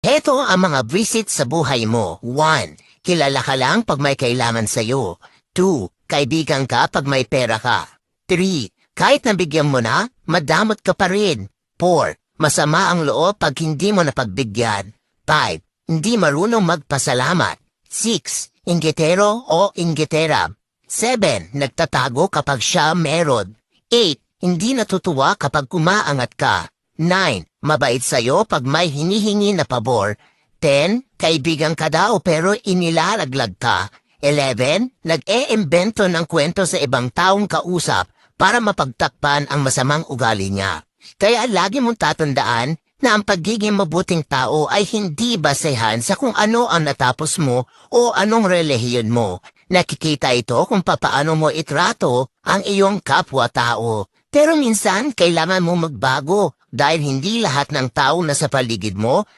Heto ang mga visit sa buhay mo. 1. Kilala ka lang pag may kailangan sa'yo. 2. Kaibigan ka pag may pera ka. 3. Kahit nabigyan mo na, madamot ka pa rin. 4. Masama ang loob pag hindi mo napagbigyan. 5. Hindi marunong magpasalamat. 6. Inggitero o inggitera. 7. Nagtatago kapag siya meron. 8. Hindi natutuwa kapag kumaangat ka. 9. Mabait sa'yo pag may hinihingi na pabor. 10. Kaibigan ka daw pero inilalaglag ka. 11. Nag-e-imbento ng kwento sa ibang taong kausap para mapagtakpan ang masamang ugali niya. Kaya lagi mong tatandaan na ang pagiging mabuting tao ay hindi basehan sa kung ano ang natapos mo o anong relihiyon mo. Nakikita ito kung papaano mo itrato ang iyong kapwa-tao. Pero minsan kailangan mo magbago dahil hindi lahat ng tao na sa paligid mo